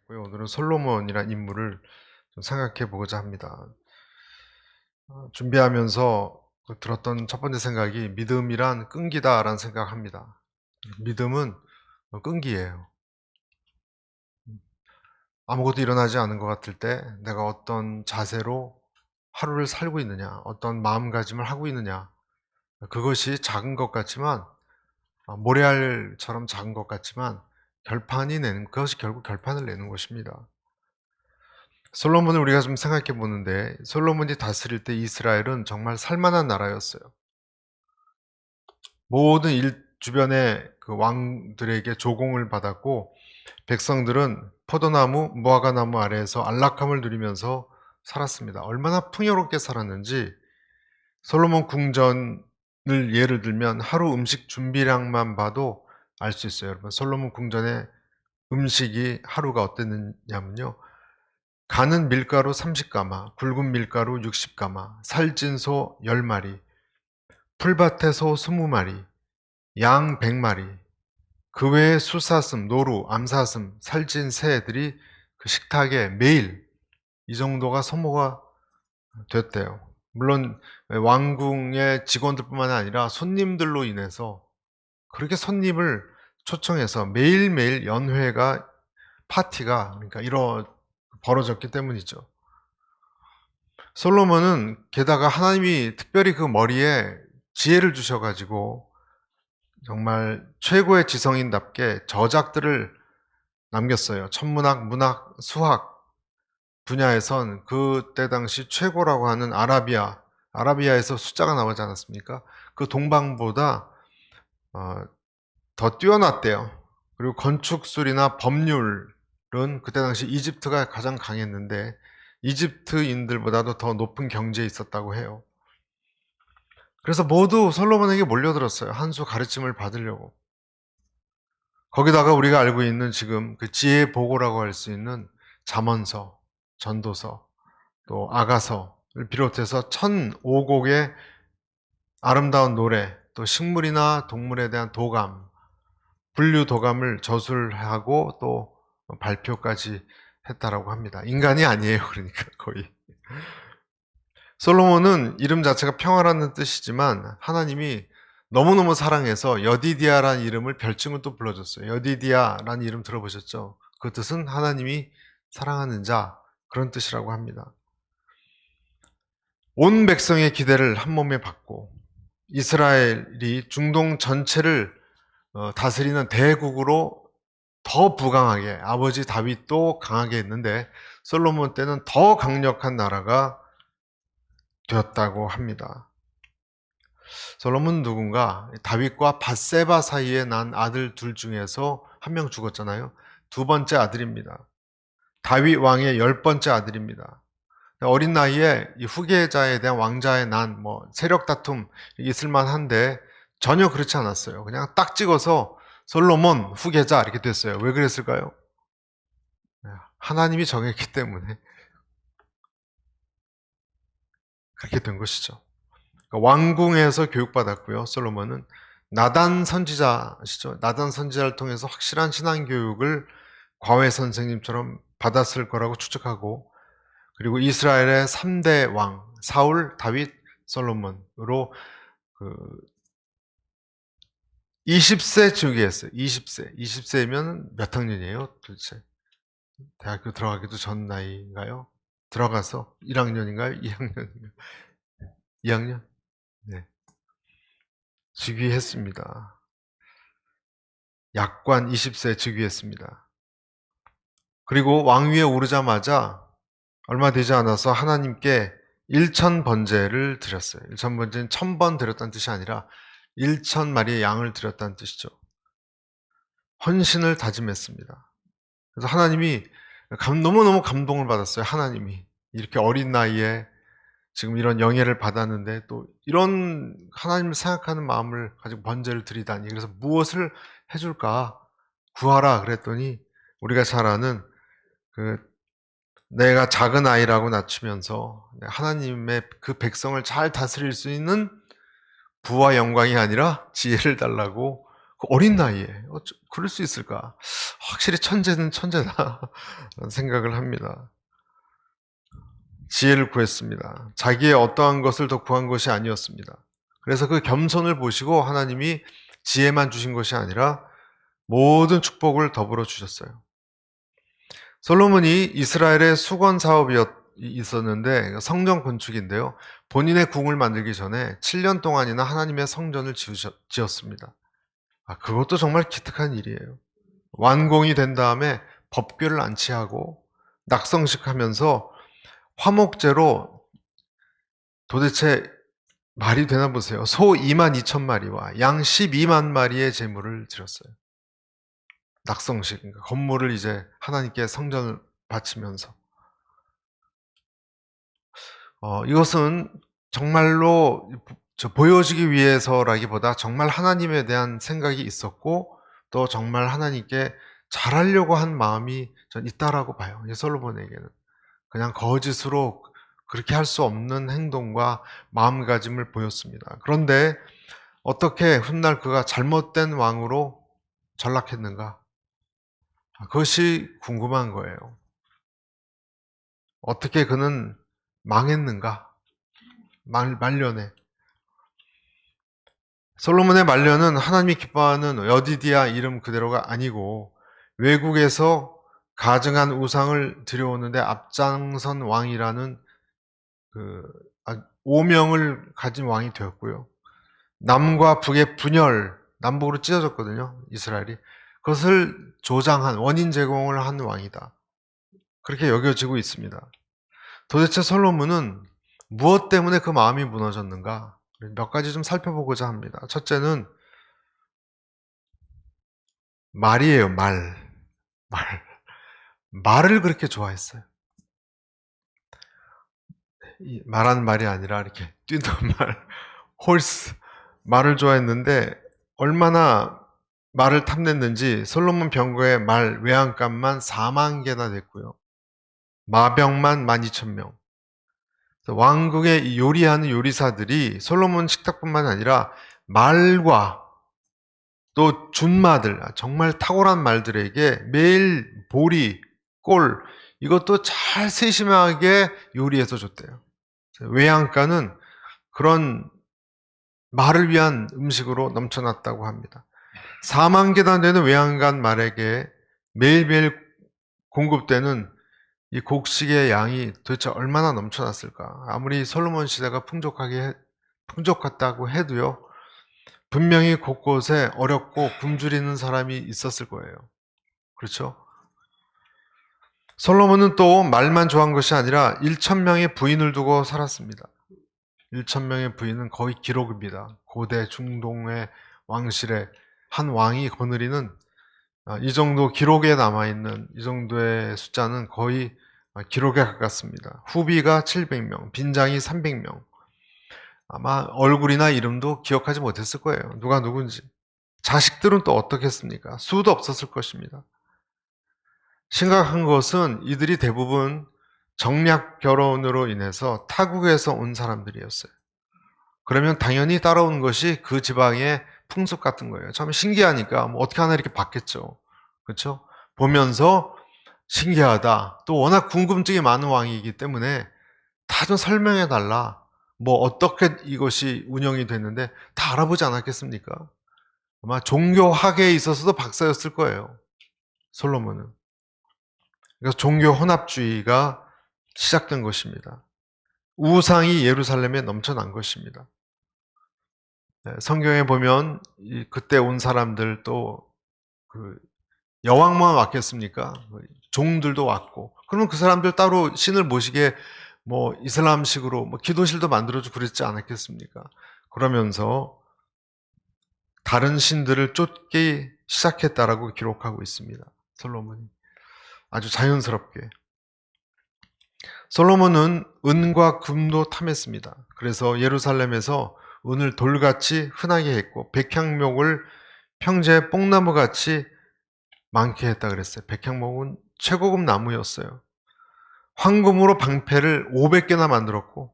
고요. 오늘은 솔로몬이라는 인물을 좀 생각해 보고자 합니다. 준비하면서 들었던 첫 번째 생각이 믿음이란 끈기다라는 생각합니다. 믿음은 끈기예요. 아무것도 일어나지 않은 것 같을 때 내가 어떤 자세로 하루를 살고 있느냐, 어떤 마음가짐을 하고 있느냐, 그것이 작은 것 같지만 모래알처럼 작은 것 같지만 그것이 결국 결판을 내는 것입니다. 솔로몬을 우리가 좀 생각해 보는데 솔로몬이 다스릴 때 이스라엘은 정말 살만한 나라였어요. 모든 주변의 그 왕들에게 조공을 받았고 백성들은 포도나무, 무화과나무 아래에서 안락함을 누리면서 살았습니다. 얼마나 풍요롭게 살았는지 솔로몬 궁전을 예를 들면 하루 음식 준비량만 봐도 알 수 있어요. 여러분, 솔로몬 궁전의 음식이 하루가 어땠냐면요. 가는 밀가루 30가마, 굵은 밀가루 60가마, 살찐 소 10마리, 풀밭의 소 20마리, 양 100마리, 그 외에 수사슴, 노루, 암사슴, 살찐 새들이 그 식탁에 매일 이 정도가 소모가 됐대요. 물론 왕궁의 직원들뿐만 아니라 손님들로 인해서 그렇게 손님을 초청해서 매일매일 파티가 그러니까 벌어졌기 때문이죠. 솔로몬은 게다가 하나님이 특별히 그 머리에 지혜를 주셔가지고 정말 최고의 지성인답게 저작들을 남겼어요. 천문학, 문학, 수학 분야에선 그때 당시 최고라고 하는 아라비아에서 숫자가 나오지 않았습니까? 그 동방보다 더 뛰어났대요. 그리고 건축술이나 법률은 그때 당시 이집트가 가장 강했는데 이집트인들보다도 더 높은 경지에 있었다고 해요. 그래서 모두 솔로몬에게 몰려들었어요. 한 수 가르침을 받으려고. 거기다가 우리가 알고 있는 지금 그 지혜 보고라고 할 수 있는 잠언서, 전도서, 또 아가서를 비롯해서 1005곡의 아름다운 노래, 또 식물이나 동물에 대한 도감, 분류 도감을 저술하고 또 발표까지 했다라고 합니다. 인간이 아니에요. 그러니까 거의. 솔로몬은 이름 자체가 평화라는 뜻이지만 하나님이 너무너무 사랑해서 여디디아라는 이름을 별칭을 또 불러줬어요. 여디디아라는 이름 들어보셨죠? 그 뜻은 하나님이 사랑하는 자, 그런 뜻이라고 합니다. 온 백성의 기대를 한 몸에 받고 이스라엘이 중동 전체를 다스리는 대국으로 더 부강하게, 아버지 다윗도 강하게 했는데 솔로몬 때는 더 강력한 나라가 되었다고 합니다. 솔로몬은 누군가 다윗과 밧세바 사이에 난 아들 둘 중에서 한 명 죽었잖아요. 두 번째 아들입니다. 다윗 왕의 10번째 아들입니다. 어린 나이에 이 후계자에 대한 왕자의 세력 다툼 있을 만한데 전혀 그렇지 않았어요. 그냥 딱 찍어서 솔로몬 후계자 이렇게 됐어요. 왜 그랬을까요? 하나님이 정했기 때문에 그렇게 된 것이죠. 그러니까 왕궁에서 교육받았고요. 솔로몬은 나단 선지자시죠. 나단 선지자를 통해서 확실한 신앙 교육을 과외 선생님처럼 받았을 거라고 추측하고, 그리고 이스라엘의 3대 왕 사울, 다윗, 솔로몬으로 그 20세 즉위했어요. 20세면 몇 학년이에요 도대체? 대학교 들어가기도 전 나이인가요? 들어가서 1학년인가요? 2학년인가요? 2학년? 네. 즉위했습니다. 약관 20세 즉위했습니다. 그리고 왕위에 오르자마자 얼마 되지 않아서 하나님께 1,000번제를 드렸어요. 1,000번제는 1,000번 드렸다는 뜻이 아니라 1,000마리의 양을 드렸다는 뜻이죠. 헌신을 다짐했습니다. 그래서 하나님이 너무너무 감동을 받았어요. 하나님이 이렇게 어린 나이에 지금 이런 영예를 받았는데 또 이런 하나님을 생각하는 마음을 가지고 번제를 드리다니, 그래서 무엇을 해줄까 구하라 그랬더니 우리가 잘 아는 그 내가 작은 아이라고 낮추면서 하나님의 그 백성을 잘 다스릴 수 있는 부와 영광이 아니라 지혜를 달라고 그 어린 나이에 그럴 수 있을까? 확실히 천재는 천재다 라는 생각을 합니다. 지혜를 구했습니다. 자기의 어떠한 것을 더 구한 것이 아니었습니다. 그래서 그 겸손을 보시고 하나님이 지혜만 주신 것이 아니라 모든 축복을 더불어 주셨어요. 솔로몬이 이스라엘의 수건 사업이 있었는데 성전 건축인데요. 본인의 궁을 만들기 전에 7년 동안이나 하나님의 성전을 지었습니다. 그것도 정말 기특한 일이에요. 완공이 된 다음에 법궤를 안치하고 낙성식하면서 화목제로 도대체 말이 되나 보세요. 소 22,000마리와 양 12만 마리의 제물을 드렸어요. 낙성식, 그러니까 건물을 이제 하나님께 성전을 바치면서 이것은 정말로 보여주기 위해서라기보다 정말 하나님에 대한 생각이 있었고 또 정말 하나님께 잘하려고 한 마음이 전 있다라고 봐요. 솔로몬에게는 그냥 거짓으로 그렇게 할 수 없는 행동과 마음가짐을 보였습니다. 그런데 어떻게 훗날 그가 잘못된 왕으로 전락했는가? 그것이 궁금한 거예요. 어떻게 그는 망했는가? 말년에. 솔로몬의 말년은 하나님이 기뻐하는 여디디아 이름 그대로가 아니고 외국에서 가증한 우상을 들여오는데 앞장선 왕이라는 오명을 가진 왕이 되었고요. 남과 북의 분열, 남북으로 찢어졌거든요. 이스라엘이. 그것을 조장한, 원인 제공을 한 왕이다. 그렇게 여겨지고 있습니다. 도대체 솔로몬은 무엇 때문에 그 마음이 무너졌는가? 몇 가지 좀 살펴보고자 합니다. 첫째는 말이에요, 말. 말을 그렇게 좋아했어요. 말하는 말이 아니라 이렇게 뛰는 말, 홀스, 말을 좋아했는데 얼마나 말을 탐냈는지 솔로몬 병거의 말 외양간만 4만 개나 됐고요. 마병만 12,000명. 왕국의 요리하는 요리사들이 솔로몬 식탁뿐만 아니라 말과 또 준마들, 정말 탁월한 말들에게 매일 보리, 꼴 이것도 잘 세심하게 요리해서 줬대요. 외양간은 그런 말을 위한 음식으로 넘쳐났다고 합니다. 4만 개나 되는 외양간 말에게 매일매일 공급되는 이 곡식의 양이 도대체 얼마나 넘쳐났을까? 아무리 솔로몬 시대가 풍족했다고 해도요, 분명히 곳곳에 어렵고 굶주리는 사람이 있었을 거예요. 그렇죠? 솔로몬은 또 말만 좋아한 것이 아니라 1,000명의 부인을 두고 살았습니다. 1,000명의 부인은 거의 기록입니다. 고대 중동의 왕실에 한 왕이 거느리는 이 정도 기록에 남아있는 이 정도의 숫자는 거의 기록에 가깝습니다. 후비가 700명, 빈장이 300명. 아마 얼굴이나 이름도 기억하지 못했을 거예요. 누가 누군지. 자식들은 또 어떻겠습니까? 수도 없었을 것입니다. 심각한 것은 이들이 대부분 정략 결혼으로 인해서 타국에서 온 사람들이었어요. 그러면 당연히 따라온 것이 그 지방의 풍습 같은 거예요. 참 신기하니까 뭐 어떻게 하나 이렇게 봤겠죠. 그렇죠? 보면서 신기하다. 또 워낙 궁금증이 많은 왕이기 때문에 다 좀 설명해 달라. 뭐 어떻게 이것이 운영이 됐는데 다 알아보지 않았겠습니까? 아마 종교학에 있어서도 박사였을 거예요. 솔로몬은. 그래서 종교 혼합주의가 시작된 것입니다. 우상이 예루살렘에 넘쳐난 것입니다. 성경에 보면 그때 온 사람들 또 여왕만 왔겠습니까? 종들도 왔고. 그러면 그 사람들 따로 신을 모시게 뭐 이슬람식으로 뭐 기도실도 만들어주고 그랬지 않았겠습니까? 그러면서 다른 신들을 쫓기 시작했다라고 기록하고 있습니다. 솔로몬이 아주 자연스럽게. 솔로몬은 은과 금도 탐했습니다. 그래서 예루살렘에서 은을 돌같이 흔하게 했고 백향목을 평지에 뽕나무같이 많게 했다 그랬어요. 백향목은 최고급 나무였어요. 황금으로 방패를 500개나 만들었고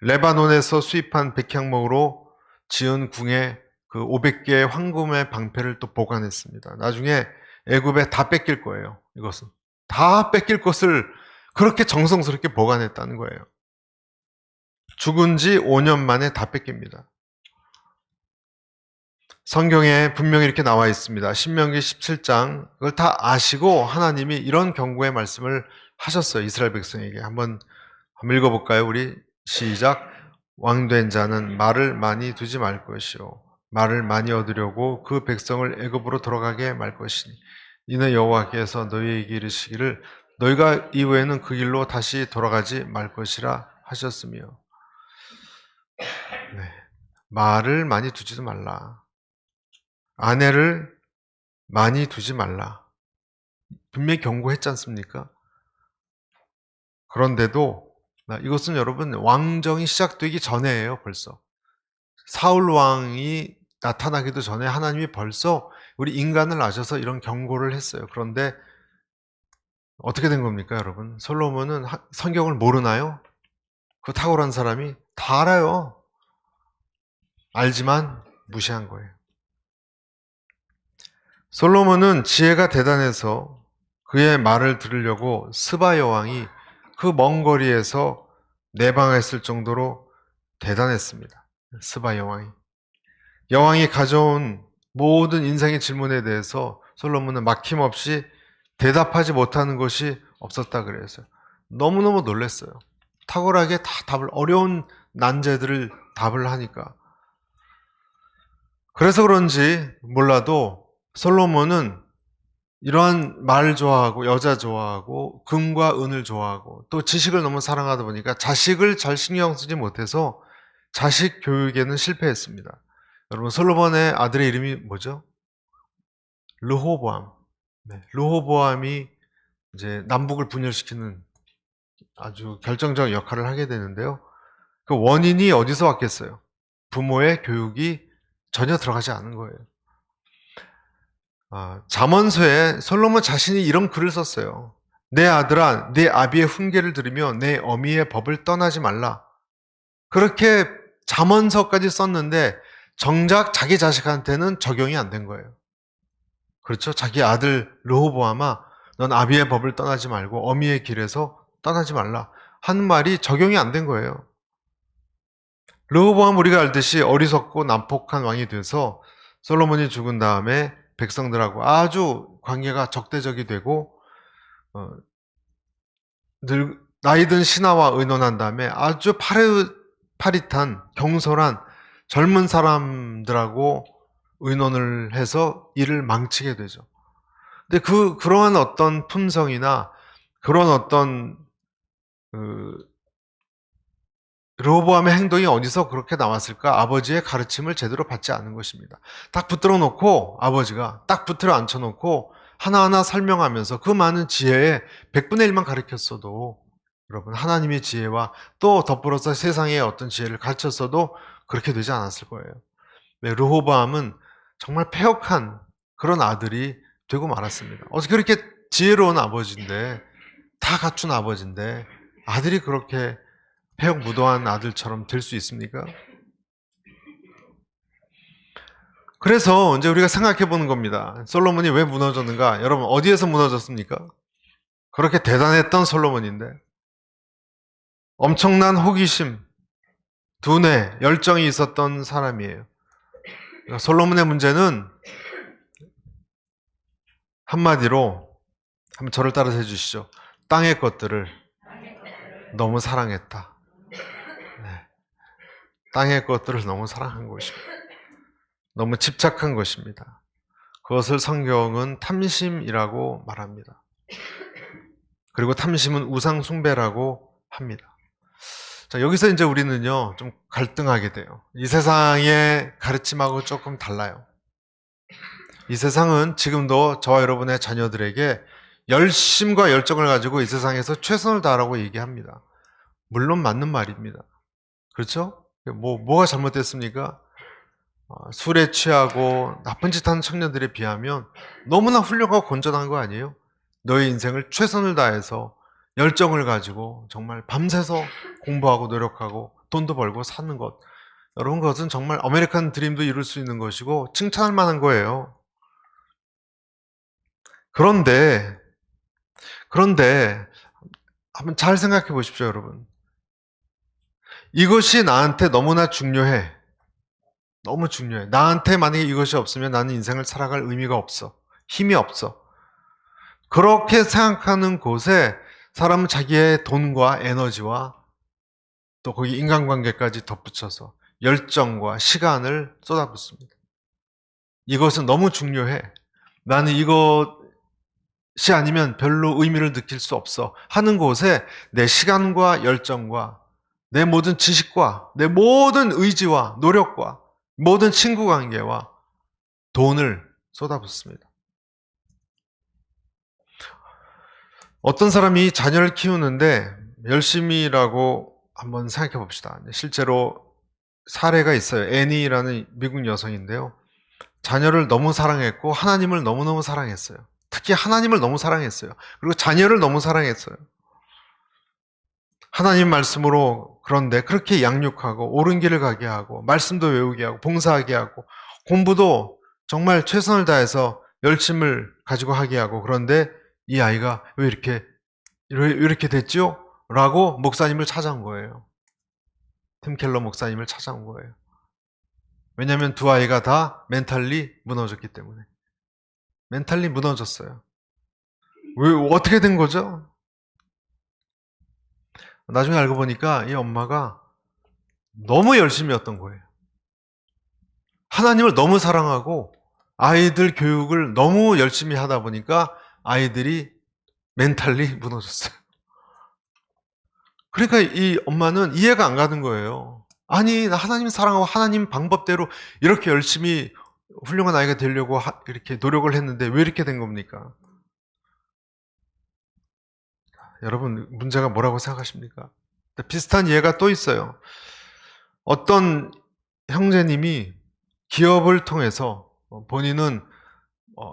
레바논에서 수입한 백향목으로 지은 궁에 그 500개의 황금의 방패를 또 보관했습니다. 나중에 애굽에 다 뺏길 거예요. 이것은 다 뺏길 것을 그렇게 정성스럽게 보관했다는 거예요. 죽은 지 5년 만에 다 뺏깁니다. 성경에 분명히 이렇게 나와 있습니다. 신명기 17장 그걸 다 아시고 하나님이 이런 경고의 말씀을 하셨어요. 이스라엘 백성에게. 한번 읽어볼까요? 우리 시작. 왕된 자는 말을 많이 두지 말 것이요 말을 많이 얻으려고 그 백성을 애굽으로 돌아가게 말 것이니 이는 여호와께서 너희에게 이르시기를 너희가 이후에는 그 길로 다시 돌아가지 말 것이라 하셨으며 네. 말을 많이 두지도 말라. 아내를 많이 두지 말라. 분명히 경고했지 않습니까? 그런데도 이것은 여러분 왕정이 시작되기 전에예요. 벌써 사울 왕이 나타나기도 전에 하나님이 벌써 우리 인간을 아셔서 이런 경고를 했어요. 그런데 어떻게 된 겁니까, 여러분? 솔로몬은 성경을 모르나요? 그 탁월한 사람이 다 알아요. 알지만 무시한 거예요. 솔로몬은 지혜가 대단해서 그의 말을 들으려고 스바 여왕이 그 먼 거리에서 내방했을 정도로 대단했습니다. 스바 여왕이 가져온 모든 인생의 질문에 대해서 솔로몬은 막힘없이 대답하지 못하는 것이 없었다 그래서 너무너무 놀랐어요. 탁월하게 다 어려운 난제들을 답을 하니까. 그래서 그런지 몰라도 솔로몬은 이러한 말 좋아하고 여자 좋아하고 금과 은을 좋아하고 또 지식을 너무 사랑하다 보니까 자식을 잘 신경 쓰지 못해서 자식 교육에는 실패했습니다. 여러분 솔로몬의 아들의 이름이 뭐죠? 르호보암. 네, 르호보암이 이제 남북을 분열시키는 아주 결정적 역할을 하게 되는데요. 그 원인이 어디서 왔겠어요? 부모의 교육이 전혀 들어가지 않은 거예요. 잠언서에 솔로몬 자신이 이런 글을 썼어요. 내 아들아, 내 아비의 훈계를 들으며 내 어미의 법을 떠나지 말라. 그렇게 잠언서까지 썼는데 정작 자기 자식한테는 적용이 안 된 거예요. 그렇죠? 자기 아들 르호보암아, 넌 아비의 법을 떠나지 말고 어미의 길에서 떠나지 말라 하는 말이 적용이 안 된 거예요. 르호보암 우리가 알듯이 어리석고 난폭한 왕이 돼서 솔로몬이 죽은 다음에 백성들하고 아주 관계가 적대적이 되고 나이든 신하와 의논한 다음에 아주 파릿한 경솔한 젊은 사람들하고 의논을 해서 일을 망치게 되죠. 근데 그러한 어떤 품성이나 그런 어떤 르호보암의 행동이 어디서 그렇게 나왔을까? 아버지의 가르침을 제대로 받지 않은 것입니다. 딱 붙들어 놓고 아버지가 딱 붙들어 앉혀 놓고 하나하나 설명하면서 그 많은 지혜의 100분의 1만 가르쳤어도 여러분 하나님의 지혜와 또 덧불어서 세상의 어떤 지혜를 가르쳤어도 그렇게 되지 않았을 거예요. 네, 르호보암은 정말 패역한 그런 아들이 되고 말았습니다. 어떻게 그렇게 지혜로운 아버지인데 다 갖춘 아버지인데 아들이 그렇게 패역무도한 아들처럼 될 수 있습니까? 그래서 이제 우리가 생각해 보는 겁니다. 솔로몬이 왜 무너졌는가? 여러분 어디에서 무너졌습니까? 그렇게 대단했던 솔로몬인데 엄청난 호기심, 두뇌, 열정이 있었던 사람이에요. 솔로몬의 문제는 한마디로 한번 저를 따라서 해주시죠. 땅의 것들을 너무 사랑했다. 네. 땅의 것들을 너무 사랑한 것입니다. 너무 집착한 것입니다. 그것을 성경은 탐심이라고 말합니다. 그리고 탐심은 우상 숭배라고 합니다. 자, 여기서 이제 우리는요, 좀 갈등하게 돼요. 이 세상의 가르침하고 조금 달라요. 이 세상은 지금도 저와 여러분의 자녀들에게 열심과 열정을 가지고 이 세상에서 최선을 다하라고 얘기합니다. 물론 맞는 말입니다. 그렇죠? 뭐가 잘못됐습니까? 술에 취하고 나쁜 짓 하는 청년들에 비하면 너무나 훌륭하고 건전한 거 아니에요? 너의 인생을 최선을 다해서 열정을 가지고 정말 밤새서 공부하고 노력하고 돈도 벌고 사는 것. 여러분, 그것은 정말 아메리칸 드림도 이룰 수 있는 것이고 칭찬할 만한 거예요. 그런데 한번 잘 생각해 보십시오, 여러분. 이것이 나한테 너무나 중요해. 너무 중요해. 나한테 만약에 이것이 없으면 나는 인생을 살아갈 의미가 없어. 힘이 없어. 그렇게 생각하는 곳에 사람은 자기의 돈과 에너지와 또 거기 인간관계까지 덧붙여서 열정과 시간을 쏟아붓습니다. 이것은 너무 중요해. 나는 이것이 아니면 별로 의미를 느낄 수 없어 하는 곳에 내 시간과 열정과 내 모든 지식과 내 모든 의지와 노력과 모든 친구 관계와 돈을 쏟아붓습니다. 어떤 사람이 자녀를 키우는데 열심히라고 한번 생각해 봅시다. 실제로 사례가 있어요. 애니라는 미국 여성인데요. 자녀를 너무 사랑했고 하나님을 너무너무 사랑했어요. 특히 하나님을 너무 사랑했어요. 그리고 자녀를 너무 사랑했어요. 하나님 말씀으로 그런데 그렇게 양육하고 옳은 길을 가게 하고 말씀도 외우게 하고 봉사하게 하고 공부도 정말 최선을 다해서 열심을 가지고 하게 하고, 그런데 이 아이가 왜 이렇게 됐죠? 라고 목사님을 찾아온 거예요. 팀 켈러 목사님을 찾아온 거예요. 왜냐하면 두 아이가 다 멘탈리 무너졌기 때문에. 멘탈리 무너졌어요. 왜, 어떻게 된 거죠? 나중에 알고 보니까 이 엄마가 너무 열심히 했던 거예요. 하나님을 너무 사랑하고 아이들 교육을 너무 열심히 하다 보니까 아이들이 멘탈리 무너졌어요. 그러니까 이 엄마는 이해가 안 가는 거예요. 아니, 나 하나님 사랑하고 하나님 방법대로 이렇게 열심히 훌륭한 아이가 되려고 이렇게 노력을 했는데 왜 이렇게 된 겁니까? 여러분, 문제가 뭐라고 생각하십니까? 비슷한 예가 또 있어요. 어떤 형제님이 기업을 통해서 본인은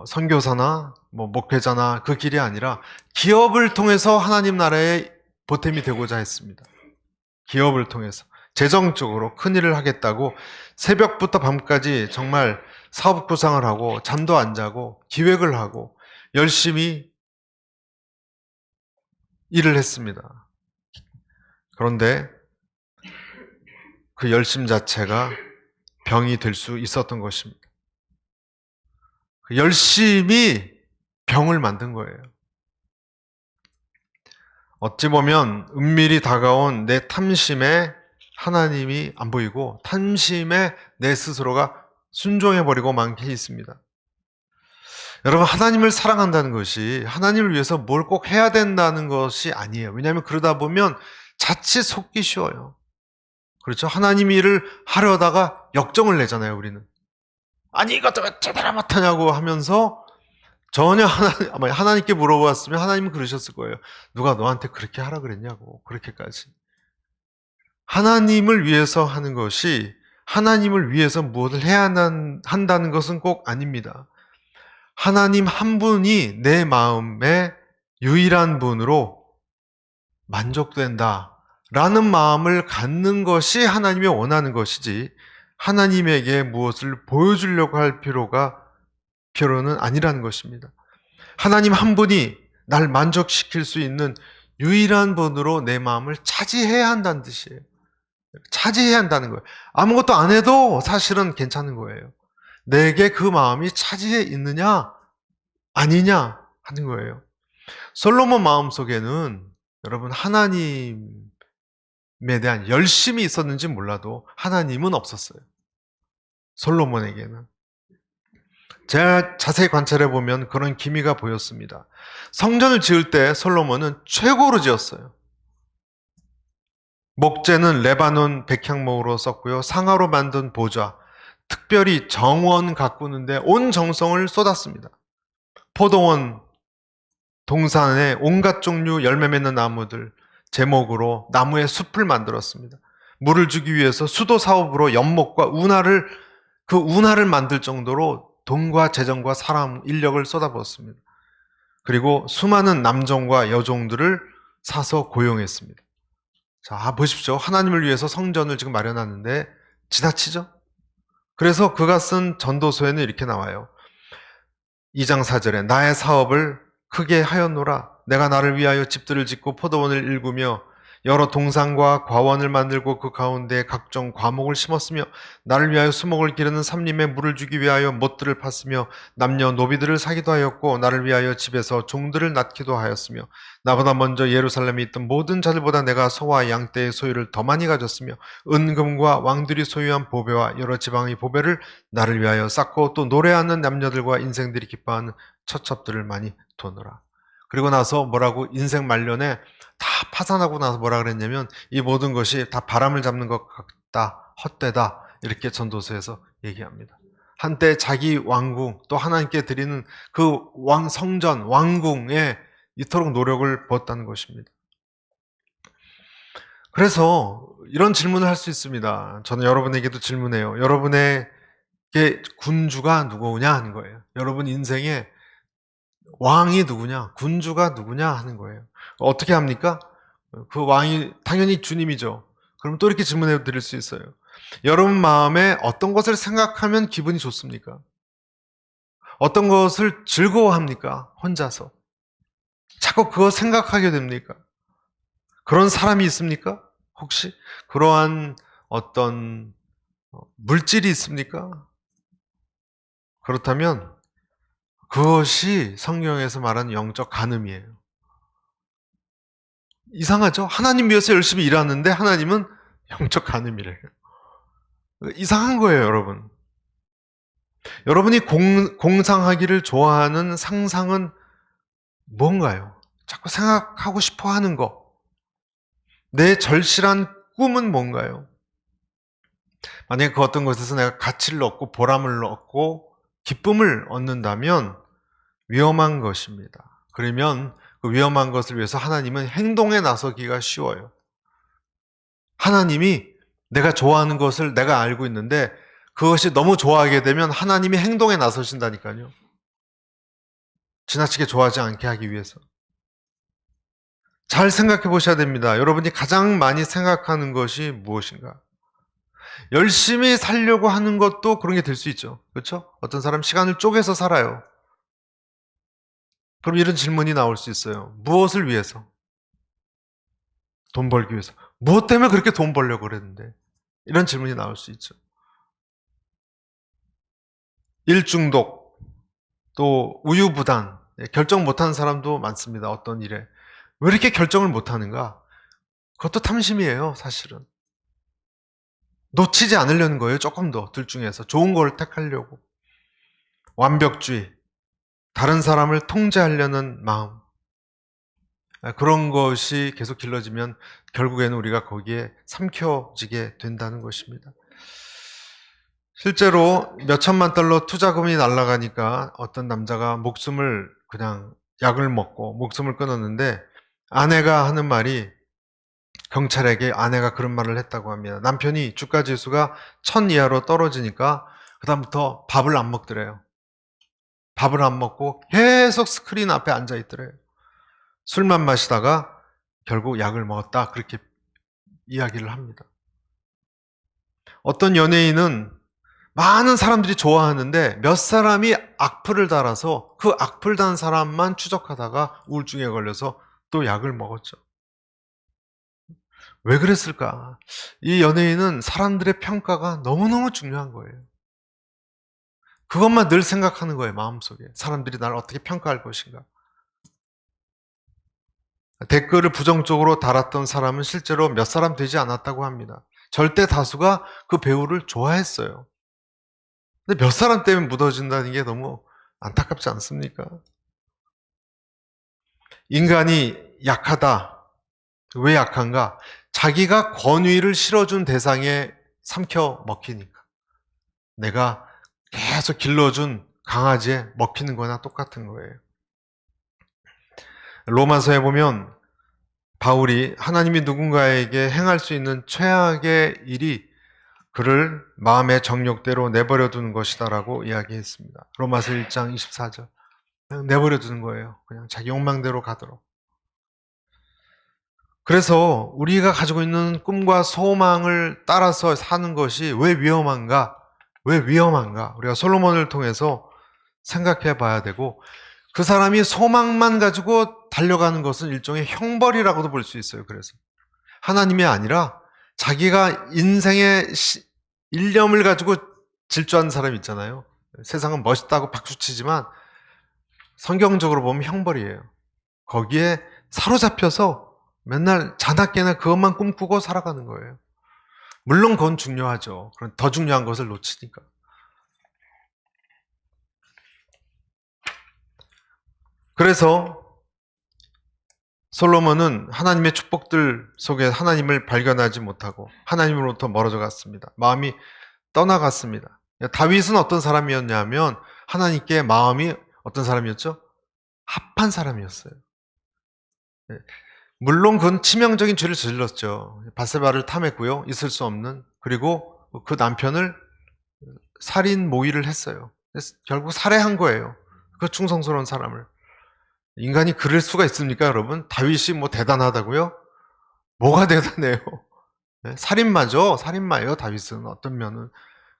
선교사나 목회자나 그 길이 아니라 기업을 통해서 하나님 나라의 보탬이 되고자 했습니다. 기업을 통해서 재정적으로 큰일을 하겠다고 새벽부터 밤까지 정말 사업 구상을 하고 잠도 안 자고 기획을 하고 열심히 일을 했습니다. 그런데 그 열심 자체가 병이 될 수 있었던 것입니다. 열심히 병을 만든 거예요. 어찌 보면 은밀히 다가온 내 탐심에 하나님이 안 보이고 탐심에 내 스스로가 순종해버리고 많게 있습니다. 여러분, 하나님을 사랑한다는 것이 하나님을 위해서 뭘 꼭 해야 된다는 것이 아니에요. 왜냐하면 그러다 보면 자칫 속기 쉬워요. 그렇죠? 하나님 일을 하려다가 역정을 내잖아요, 우리는. 아니, 이것도 왜 제대로 못하냐고 하면서 전혀 하나님께 물어봤으면 하나님은 그러셨을 거예요. 누가 너한테 그렇게 하라 그랬냐고, 그렇게까지. 하나님을 위해서 하는 것이 하나님을 위해서 무엇을 해야 한다는 것은 꼭 아닙니다. 하나님 한 분이 내 마음의 유일한 분으로 만족된다 라는 마음을 갖는 것이 하나님이 원하는 것이지, 하나님에게 무엇을 보여주려고 할 필요는 아니라는 것입니다. 하나님 한 분이 날 만족시킬 수 있는 유일한 분으로 내 마음을 차지해야 한다는 뜻이에요. 차지해야 한다는 거예요. 아무것도 안 해도 사실은 괜찮은 거예요. 내게 그 마음이 차지해 있느냐 아니냐 하는 거예요. 솔로몬 마음속에는 여러분, 하나님에 대한 열심이 있었는지 몰라도 하나님은 없었어요. 솔로몬에게는. 제가 자세히 관찰해 보면 그런 기미가 보였습니다. 성전을 지을 때 솔로몬은 최고로 지었어요. 목재는 레바논 백향목으로 썼고요. 상아로 만든 보좌, 특별히 정원 가꾸는데 온 정성을 쏟았습니다. 포도원, 동산에 온갖 종류 열매 맺는 나무들, 제목으로 나무의 숲을 만들었습니다. 물을 주기 위해서 수도 사업으로 연못과 그 운하를 만들 정도로 돈과 재정과 사람, 인력을 쏟아부었습니다. 그리고 수많은 남종과 여종들을 사서 고용했습니다. 자, 보십시오. 하나님을 위해서 성전을 지금 마련하는데 지나치죠? 그래서 그가 쓴 전도서에는 이렇게 나와요. 2장 4절에 나의 사업을 크게 하였노라. 내가 나를 위하여 집들을 짓고 포도원을 일구며 여러 동산과 과원을 만들고 그 가운데 각종 과목을 심었으며 나를 위하여 수목을 기르는 삼림에 물을 주기 위하여 못들을 팠으며 남녀 노비들을 사기도 하였고 나를 위하여 집에서 종들을 낳기도 하였으며 나보다 먼저 예루살렘에 있던 모든 자들보다 내가 소와 양떼의 소유를 더 많이 가졌으며 은금과 왕들이 소유한 보배와 여러 지방의 보배를 나를 위하여 쌓고 또 노래하는 남녀들과 인생들이 기뻐하는 처첩들을 많이 두노라. 그리고 나서 뭐라고 인생 말년에 다 파산하고 나서 뭐라 그랬냐면 이 모든 것이 다 바람을 잡는 것 같다, 헛되다 이렇게 전도서에서 얘기합니다. 한때 자기 왕궁 또 하나님께 드리는 그 성전 왕궁에 이토록 노력을 부었다는 것입니다. 그래서 이런 질문을 할 수 있습니다. 저는 여러분에게도 질문해요. 여러분에게 군주가 누구냐 하는 거예요. 여러분 인생에 왕이 누구냐, 군주가 누구냐 하는 거예요. 어떻게 합니까? 그 왕이 당연히 주님이죠. 그럼 또 이렇게 질문해 드릴 수 있어요. 여러분 마음에 어떤 것을 생각하면 기분이 좋습니까? 어떤 것을 즐거워합니까? 혼자서. 자꾸 그거 생각하게 됩니까? 그런 사람이 있습니까? 혹시 그러한 어떤 물질이 있습니까? 그렇다면 그것이 성경에서 말하는 영적 간음이에요. 이상하죠? 하나님 위해서 열심히 일하는데 하나님은 영적 간음이래요. 이상한 거예요, 여러분. 여러분이 공상하기를 좋아하는 상상은 뭔가요? 자꾸 생각하고 싶어 하는 거. 내 절실한 꿈은 뭔가요? 만약에 그 어떤 것에서 내가 가치를 얻고 보람을 얻고 기쁨을 얻는다면 위험한 것입니다. 그러면 그 위험한 것을 위해서 하나님은 행동에 나서기가 쉬워요. 하나님이 내가 좋아하는 것을 내가 알고 있는데 그것이 너무 좋아하게 되면 하나님이 행동에 나서신다니까요. 지나치게 좋아하지 않게 하기 위해서. 잘 생각해 보셔야 됩니다. 여러분이 가장 많이 생각하는 것이 무엇인가? 열심히 살려고 하는 것도 그런 게 될 수 있죠. 그렇죠? 어떤 사람 시간을 쪼개서 살아요. 그럼 이런 질문이 나올 수 있어요. 무엇을 위해서? 돈 벌기 위해서. 무엇 때문에 그렇게 돈 벌려고 그랬는데? 이런 질문이 나올 수 있죠. 일중독, 또 우유부단, 결정 못하는 사람도 많습니다. 어떤 일에. 왜 이렇게 결정을 못하는가? 그것도 탐심이에요, 사실은. 놓치지 않으려는 거예요, 조금 더. 둘 중에서. 좋은 걸 택하려고. 완벽주의, 다른 사람을 통제하려는 마음. 그런 것이 계속 길러지면 결국에는 우리가 거기에 삼켜지게 된다는 것입니다. 실제로 몇 천만 달러 투자금이 날아가니까 어떤 남자가 목숨을 그냥 약을 먹고 목숨을 끊었는데 아내가 하는 말이 경찰에게 아내가 그런 말을 했다고 합니다. 남편이 주가 지수가 1000 이하로 떨어지니까 그다음부터 밥을 안 먹더래요. 밥을 안 먹고 계속 스크린 앞에 앉아 있더래요. 술만 마시다가 결국 약을 먹었다. 그렇게 이야기를 합니다. 어떤 연예인은 많은 사람들이 좋아하는데 몇 사람이 악플을 달아서 그 악플 단 사람만 추적하다가 우울증에 걸려서 또 약을 먹었죠. 왜 그랬을까? 이 연예인은 사람들의 평가가 너무너무 중요한 거예요. 그것만 늘 생각하는 거예요, 마음속에. 사람들이 나를 어떻게 평가할 것인가. 댓글을 부정적으로 달았던 사람은 실제로 몇 사람 되지 않았다고 합니다. 절대 다수가 그 배우를 좋아했어요. 근데 몇 사람 때문에 묻어진다는 게 너무 안타깝지 않습니까? 인간이 약하다. 왜 약한가? 자기가 권위를 실어준 대상에 삼켜 먹히니까. 내가 계속 길러준 강아지에 먹히는 거나 똑같은 거예요. 로마서에 보면 바울이 하나님이 누군가에게 행할 수 있는 최악의 일이 그를 마음의 정욕대로 내버려 두는 것이다라고 이야기했습니다. 로마서 1장 24절. 그냥 내버려 두는 거예요. 그냥 자기 욕망대로 가도록. 그래서 우리가 가지고 있는 꿈과 소망을 따라서 사는 것이 왜 위험한가? 왜 위험한가? 우리가 솔로몬을 통해서 생각해 봐야 되고, 그 사람이 소망만 가지고 달려가는 것은 일종의 형벌이라고도 볼 수 있어요. 그래서 하나님이 아니라 자기가 인생의 일념을 가지고 질주하는 사람 있잖아요. 세상은 멋있다고 박수치지만 성경적으로 보면 형벌이에요. 거기에 사로잡혀서 맨날 자나깨나 그것만 꿈꾸고 살아가는 거예요. 물론 그건 중요하죠. 그런 더 중요한 것을 놓치니까. 그래서 솔로몬은 하나님의 축복들 속에 하나님을 발견하지 못하고 하나님으로부터 멀어져 갔습니다. 마음이 떠나갔습니다. 다윗은 어떤 사람이었냐면 하나님께 마음이 어떤 사람이었죠? 합한 사람이었어요. 물론 그건 치명적인 죄를 저질렀죠. 바세바를 탐했고요. 있을 수 없는. 그리고 그 남편을 살인 모의를 했어요. 결국 살해한 거예요. 그 충성스러운 사람을. 인간이 그럴 수가 있습니까, 여러분? 다윗이 뭐 대단하다고요? 뭐가 대단해요? 살인마죠. 살인마예요, 다윗은 어떤 면은.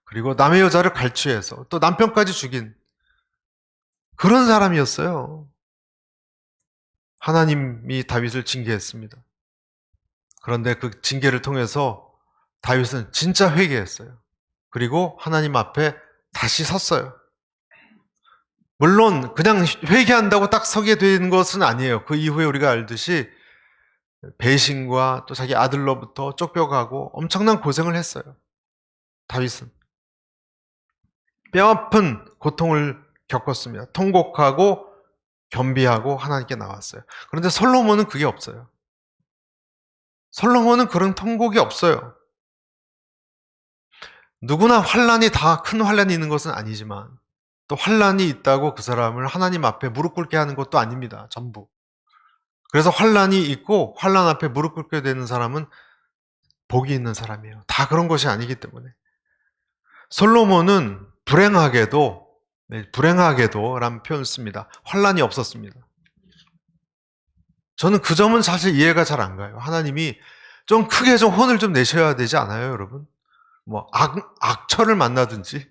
그리고 남의 여자를 갈취해서 또 남편까지 죽인 그런 사람이었어요. 하나님이 다윗을 징계했습니다. 그런데 그 징계를 통해서 다윗은 진짜 회개했어요. 그리고 하나님 앞에 다시 섰어요. 물론 그냥 회개한다고 딱 서게 되는 것은 아니에요. 그 이후에 우리가 알듯이 배신과 또 자기 아들로부터 쫓겨가고 엄청난 고생을 했어요. 다윗은. 뼈아픈 고통을 겪었습니다. 통곡하고 겸비하고 하나님께 나왔어요. 그런데 솔로몬은 그게 없어요. 솔로몬은 그런 통곡이 없어요. 누구나 환란이 다 큰 환란이 있는 것은 아니지만 또 환란이 있다고 그 사람을 하나님 앞에 무릎 꿇게 하는 것도 아닙니다. 전부. 그래서 환란이 있고 환란 앞에 무릎 꿇게 되는 사람은 복이 있는 사람이에요. 다 그런 것이 아니기 때문에. 솔로몬은 불행하게도 라는 표현을 씁니다. 환란이 없었습니다. 저는 그 점은 사실 이해가 잘 안 가요. 하나님이 좀 크게 좀 혼을 좀 내셔야 되지 않아요, 여러분? 뭐 악처를 만나든지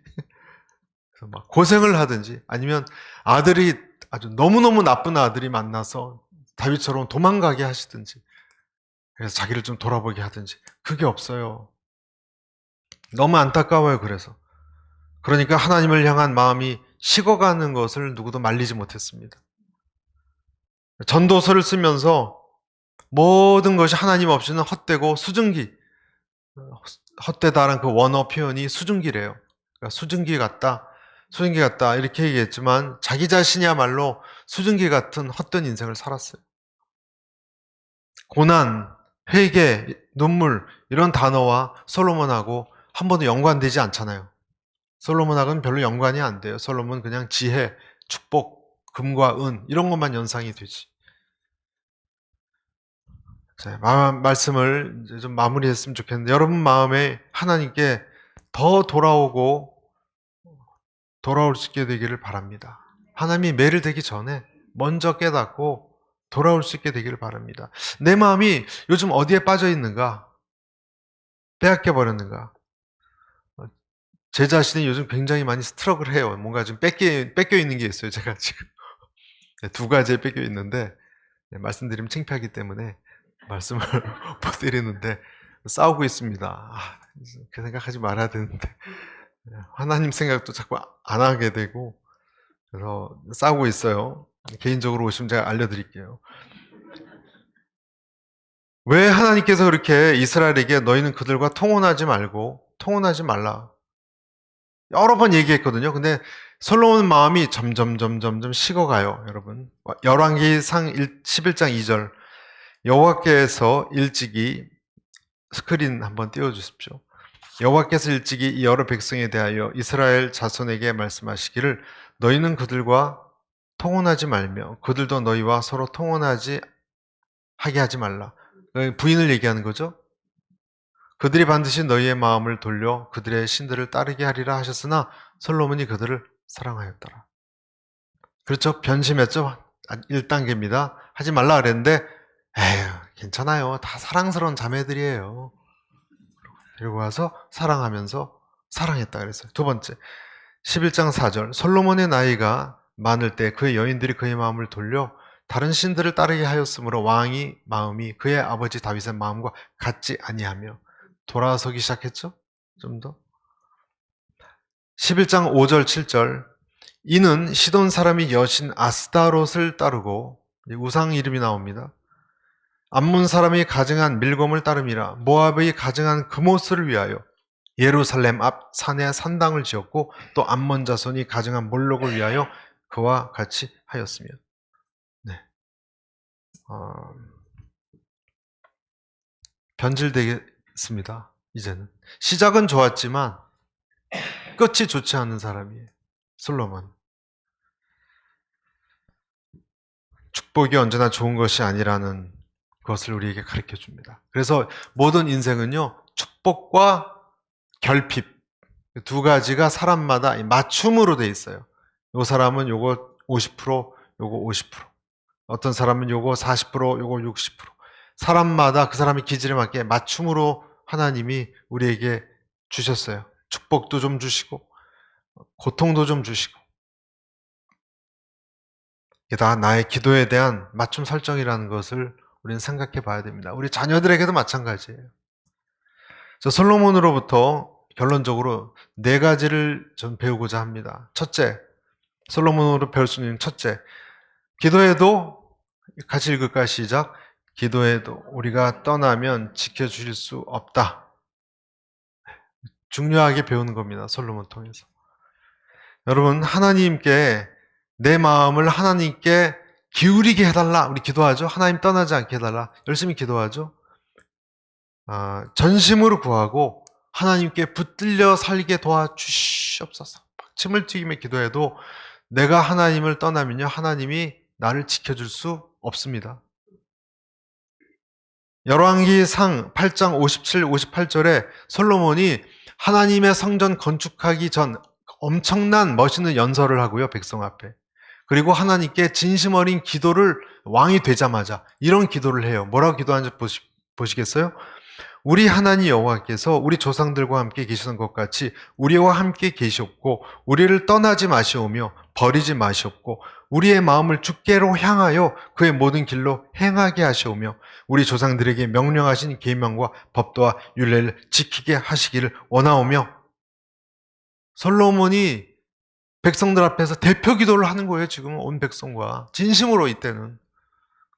막 고생을 하든지 아니면 아들이 아주 너무너무 나쁜 아들이 만나서 다윗처럼 도망가게 하시든지 그래서 자기를 좀 돌아보게 하든지 그게 없어요. 너무 안타까워요. 그러니까 하나님을 향한 마음이 식어가는 것을 누구도 말리지 못했습니다. 전도서를 쓰면서 모든 것이 하나님 없이는 헛되고 수증기, 헛되다라는 그 원어 표현이 수증기래요. 그러니까 수증기 같다 이렇게 얘기했지만 자기 자신이야말로 수증기 같은 헛된 인생을 살았어요. 고난, 회개, 눈물 이런 단어와 솔로몬하고 한 번도 연관되지 않잖아요. 솔로몬하고는 별로 연관이 안 돼요. 솔로몬은 그냥 지혜, 축복, 금과 은 이런 것만 연상이 되지. 자, 말씀을 이제 좀 마무리했으면 좋겠는데 여러분 마음에 하나님께 더 돌아올 수 있게 되기를 바랍니다. 하나님이 매를 되기 전에 먼저 깨닫고 돌아올 수 있게 되기를 바랍니다. 내 마음이 요즘 어디에 빠져 있는가? 빼앗겨 버렸는가? 제 자신이 요즘 굉장히 많이 스트럭을 해요. 뭔가 좀 뺏겨 있는 게 있어요. 제가 지금 두 가지에 뺏겨 있는데 말씀드리면 창피하기 때문에 말씀을 못 드리는데 싸우고 있습니다. 그 생각하지 말아야 되는데 하나님 생각도 자꾸 안 하게 되고 그래서 싸우고 있어요. 개인적으로 오시면 제가 알려드릴게요. 왜 하나님께서 그렇게 이스라엘에게 너희는 그들과 통혼하지 말라 여러 번 얘기했거든요. 근데 솔로몬 마음이 점점 식어가요. 여러분 열왕기상 11장 2절 여호와께서 일찍이 스크린 한번 띄워주십시오. 여호와께서 일찍이 이 여러 백성에 대하여 이스라엘 자손에게 말씀하시기를 너희는 그들과 통혼하지 말며 그들도 너희와 서로 통혼하지 하게 하지 말라. 부인을 얘기하는 거죠. 그들이 반드시 너희의 마음을 돌려 그들의 신들을 따르게 하리라 하셨으나 솔로몬이 그들을 사랑하였더라. 그렇죠? 변심했죠? 1단계입니다. 하지 말라 그랬는데 에휴 괜찮아요. 다 사랑스러운 자매들이에요. 데리고 와서 사랑하면서 사랑했다 그랬어요. 두 번째, 11장 4절. 솔로몬의 나이가 많을 때 그의 여인들이 그의 마음을 돌려 다른 신들을 따르게 하였으므로 왕의 마음이 그의 아버지 다윗의 마음과 같지 아니하며 돌아서기 시작했죠. 좀 더. 11장 5절 7절. 이는 시돈 사람이 여신 아스타롯을 따르고 우상 이름이 나옵니다. 암몬 사람이 가증한 밀곰을 따름이라 모압의 가증한 그모스를 위하여 예루살렘 앞 산에 산당을 지었고 또 암몬 자손이 가증한 몰록을 위하여 그와 같이 하였으며. 네. 변질되겠습니다. 이제는 시작은 좋았지만 끝이 좋지 않은 사람이에요. 솔로몬. 축복이 언제나 좋은 것이 아니라는 것을 우리에게 가르쳐 줍니다. 그래서 모든 인생은요, 축복과 결핍 두 가지가 사람마다 맞춤으로 돼 있어요. 요 사람은 요거 50%, 요거 50%. 어떤 사람은 요거 40%, 요거 60%. 사람마다 그 사람의 기질에 맞게 맞춤으로 하나님이 우리에게 주셨어요. 축복도 좀 주시고 고통도 좀 주시고. 이게 다 나의 기도에 대한 맞춤 설정이라는 것을 우리는 생각해 봐야 됩니다. 우리 자녀들에게도 마찬가지예요. 솔로몬으로부터 결론적으로 네 가지를 좀 배우고자 합니다. 첫째, 솔로몬으로 배울 수 있는 첫째, 기도해도 같이 읽을까요? 시작. 기도해도 우리가 떠나면 지켜주실 수 없다. 중요하게 배우는 겁니다. 솔로몬 통해서. 여러분, 하나님께 내 마음을 하나님께 기울이게 해달라. 우리 기도하죠. 하나님 떠나지 않게 해달라. 열심히 기도하죠. 전심으로 구하고 하나님께 붙들려 살게 도와주시옵소서. 침을 튀기며 기도해도 내가 하나님을 떠나면요, 하나님이 나를 지켜줄 수 없습니다. 열왕기상 8장 57, 58절에 솔로몬이 하나님의 성전 건축하기 전 엄청난 멋있는 연설을 하고요, 백성 앞에. 그리고 하나님께 진심 어린 기도를 왕이 되자마자 이런 기도를 해요. 뭐라고 기도하는지 보시겠어요? 우리 하나님 여호와께서 우리 조상들과 함께 계시는 것 같이 우리와 함께 계셨고 우리를 떠나지 마시오며 버리지 마시옵고 우리의 마음을 주께로 향하여 그의 모든 길로 행하게 하시오며 우리 조상들에게 명령하신 계명과 법도와 율례를 지키게 하시기를 원하오며. 솔로몬이 백성들 앞에서 대표 기도를 하는 거예요. 지금 온 백성과 진심으로. 이때는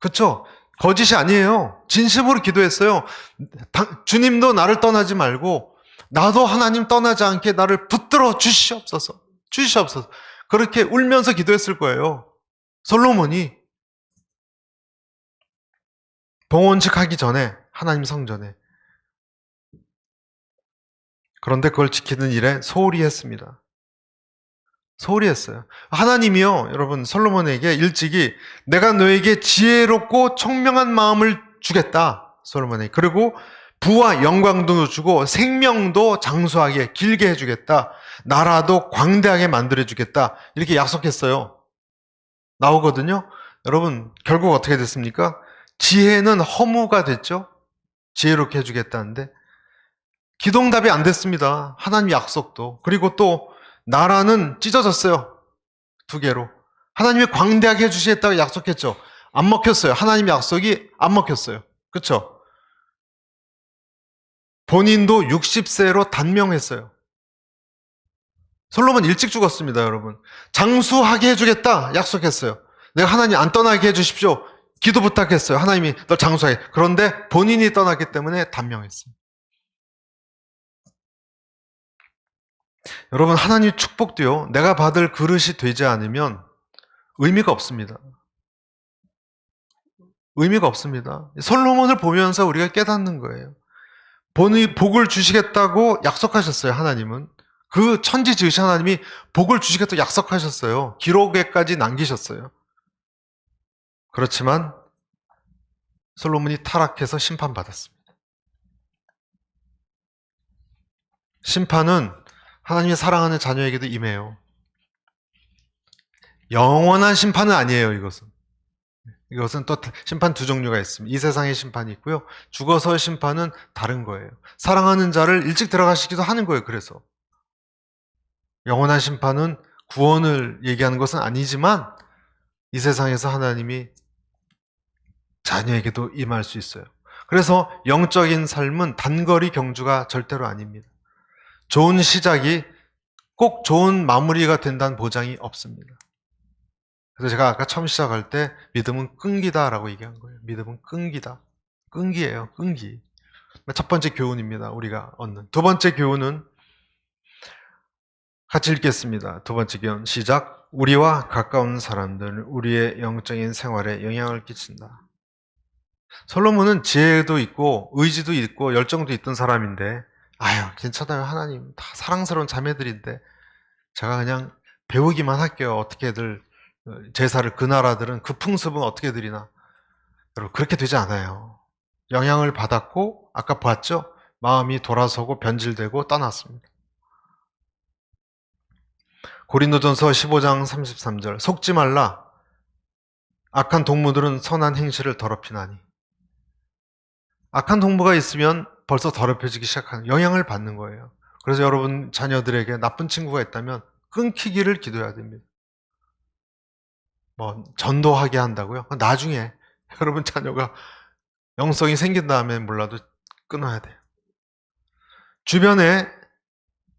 그렇죠? 거짓이 아니에요. 진심으로 기도했어요. 주님도 나를 떠나지 말고 나도 하나님 떠나지 않게 나를 붙들어 주시옵소서. 주시옵소서. 그렇게 울면서 기도했을 거예요. 솔로몬이 봉헌식 하기 전에 하나님 성전에. 그런데 그걸 지키는 일에 소홀히 했습니다. 소홀히 했어요. 하나님이요, 여러분, 솔로몬에게 일찍이 내가 너에게 지혜롭고 총명한 마음을 주겠다. 솔로몬에게. 그리고 부와 영광도 주고 생명도 장수하게 길게 해주겠다. 나라도 광대하게 만들어주겠다. 이렇게 약속했어요. 나오거든요. 여러분, 결국 어떻게 됐습니까? 지혜는 허무가 됐죠. 지혜롭게 해주겠다는데 기도응답이 안 됐습니다. 하나님 약속도. 그리고 또 나라는 찢어졌어요. 두 개로. 하나님이 광대하게 해주시겠다고 약속했죠. 안 먹혔어요. 하나님의 약속이 안 먹혔어요. 그렇죠? 본인도 60세로 단명했어요. 솔로몬 일찍 죽었습니다, 여러분. 장수하게 해주겠다 약속했어요. 내가 하나님 안 떠나게 해주십시오. 기도 부탁했어요. 하나님이 너 장수하게. 그런데 본인이 떠났기 때문에 단명했어요. 여러분, 하나님 축복도요, 내가 받을 그릇이 되지 않으면 의미가 없습니다. 의미가 없습니다. 솔로몬을 보면서 우리가 깨닫는 거예요. 본의 복을 주시겠다고 약속하셨어요, 하나님은. 그 천지 지으신 하나님이 복을 주시겠다고 약속하셨어요. 기록에까지 남기셨어요. 그렇지만 솔로몬이 타락해서 심판받았습니다. 심판은 하나님이 사랑하는 자녀에게도 임해요. 영원한 심판은 아니에요, 이것은. 이것은 또 심판 두 종류가 있습니다. 이 세상의 심판이 있고요. 죽어서의 심판은 다른 거예요. 사랑하는 자를 일찍 들어가시기도 하는 거예요. 그래서 영원한 심판은 구원을 얘기하는 것은 아니지만 이 세상에서 하나님이 자녀에게도 임할 수 있어요. 그래서 영적인 삶은 단거리 경주가 절대로 아닙니다. 좋은 시작이 꼭 좋은 마무리가 된다는 보장이 없습니다. 그래서 제가 아까 처음 시작할 때 믿음은 끈기다라고 얘기한 거예요. 믿음은 끈기다. 끈기예요. 끈기. 첫 번째 교훈입니다. 우리가 얻는. 두 번째 교훈은 같이 읽겠습니다. 두 번째 교훈 시작. 우리와 가까운 사람들은 우리의 영적인 생활에 영향을 끼친다. 솔로몬은 지혜도 있고 의지도 있고 열정도 있던 사람인데 아유 괜찮아요. 하나님 다 사랑스러운 자매들인데 제가 그냥 배우기만 할게요. 어떻게들 제사를 그 나라들은 그 풍습은 어떻게 드리나. 여러분 그렇게 되지 않아요. 영향을 받았고 아까 봤죠? 마음이 돌아서고 변질되고 떠났습니다. 고린도전서 15장 33절 속지 말라. 악한 동무들은 선한 행실을 더럽히나니. 악한 동무가 있으면 벌써 더럽혀지기 시작하는 영향을 받는 거예요. 그래서 여러분 자녀들에게 나쁜 친구가 있다면 끊기기를 기도해야 됩니다. 뭐 전도하게 한다고요? 나중에 여러분 자녀가 영성이 생긴 다음에 몰라도 끊어야 돼요. 주변에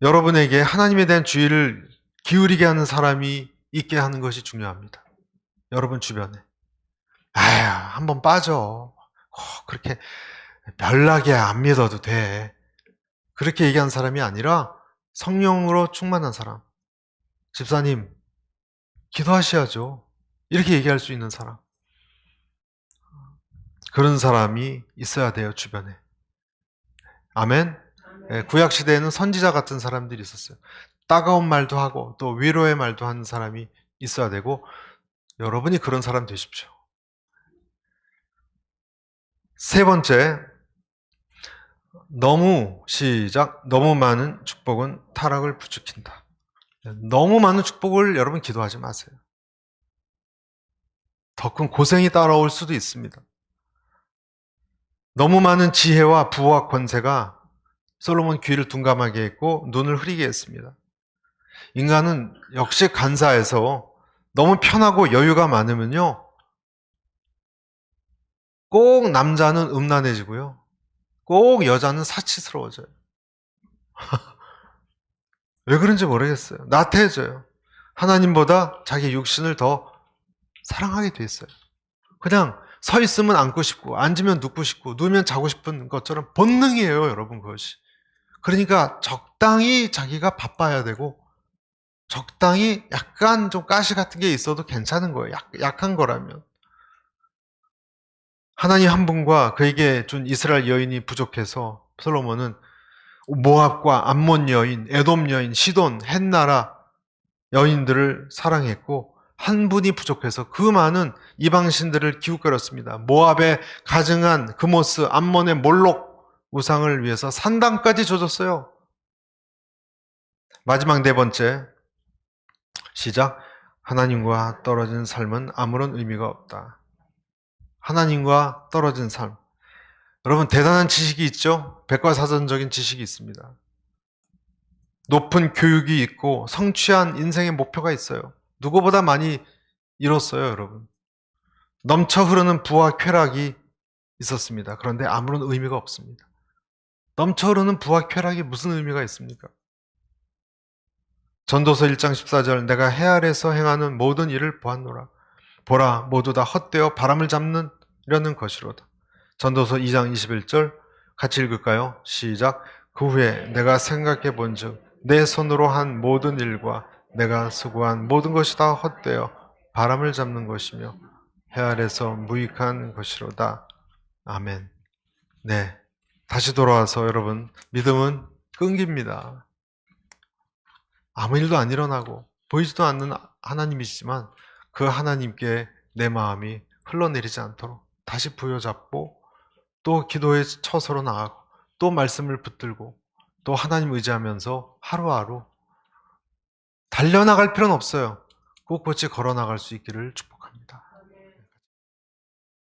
여러분에게 하나님에 대한 주의를 기울이게 하는 사람이 있게 하는 것이 중요합니다. 여러분 주변에. 아휴, 한번 빠져. 그렇게 별나게 안 믿어도 돼. 그렇게 얘기하는 사람이 아니라 성령으로 충만한 사람. 집사님, 기도하셔야죠. 이렇게 얘기할 수 있는 사람. 그런 사람이 있어야 돼요, 주변에. 아멘? 구약 시대에는 선지자 같은 사람들이 있었어요. 따가운 말도 하고 또 위로의 말도 하는 사람이 있어야 되고 여러분이 그런 사람 되십시오. 세 번째, 너무 많은 축복은 타락을 부추긴다. 너무 많은 축복을 여러분 기도하지 마세요. 더 큰 고생이 따라올 수도 있습니다. 너무 많은 지혜와 부와 권세가 솔로몬 귀를 둔감하게 했고 눈을 흐리게 했습니다. 인간은 역시 간사해서 너무 편하고 여유가 많으면요. 꼭 남자는 음란해지고요. 꼭 여자는 사치스러워져요. 왜 그런지 모르겠어요. 나태해져요. 하나님보다 자기 육신을 더 사랑하게 돼 있어요. 그냥 서 있으면 앉고 싶고 앉으면 눕고 싶고 누우면 자고 싶은 것처럼 본능이에요, 여러분 그것이. 그러니까 적당히 자기가 바빠야 되고 적당히 약간 좀 가시 같은 게 있어도 괜찮은 거예요. 약한 거라면. 하나님 한 분과 그에게 준 이스라엘 여인이 부족해서 솔로몬은 모압과 암몬 여인, 에돔 여인, 시돈, 헷나라 여인들을 사랑했고 한 분이 부족해서 그 많은 이방신들을 기웃거렸습니다. 모압의 가증한 그모스, 암몬의 몰록 우상을 위해서 산당까지 조졌어요. 마지막 네 번째 시작. 하나님과 떨어진 삶은 아무런 의미가 없다. 하나님과 떨어진 삶. 여러분 대단한 지식이 있죠? 백과사전적인 지식이 있습니다. 높은 교육이 있고 성취한 인생의 목표가 있어요. 누구보다 많이 이뤘어요, 여러분. 넘쳐 흐르는 부와 쾌락이 있었습니다. 그런데 아무런 의미가 없습니다. 넘쳐 흐르는 부와 쾌락이 무슨 의미가 있습니까? 전도서 1장 14절 내가 해 아래서 행하는 모든 일을 보았노라. 보라 모두 다 헛되어 바람을 잡느려는 것이로다. 전도서 2장 21절 같이 읽을까요? 시작. 그 후에 내가 생각해 본즉 내 손으로 한 모든 일과 내가 수고한 모든 것이 다 헛되어 바람을 잡는 것이며 해 아래서 무익한 것이로다. 아멘. 네, 다시 돌아와서 여러분 믿음은 끈기입니다. 아무 일도 안 일어나고 보이지도 않는 하나님이시지만 그 하나님께 내 마음이 흘러내리지 않도록 다시 부여잡고 또 기도의 처소로 나가고 또 말씀을 붙들고 또 하나님 의지하면서 하루하루 달려나갈 필요는 없어요. 꿋꿋이 걸어나갈 수 있기를 축복합니다.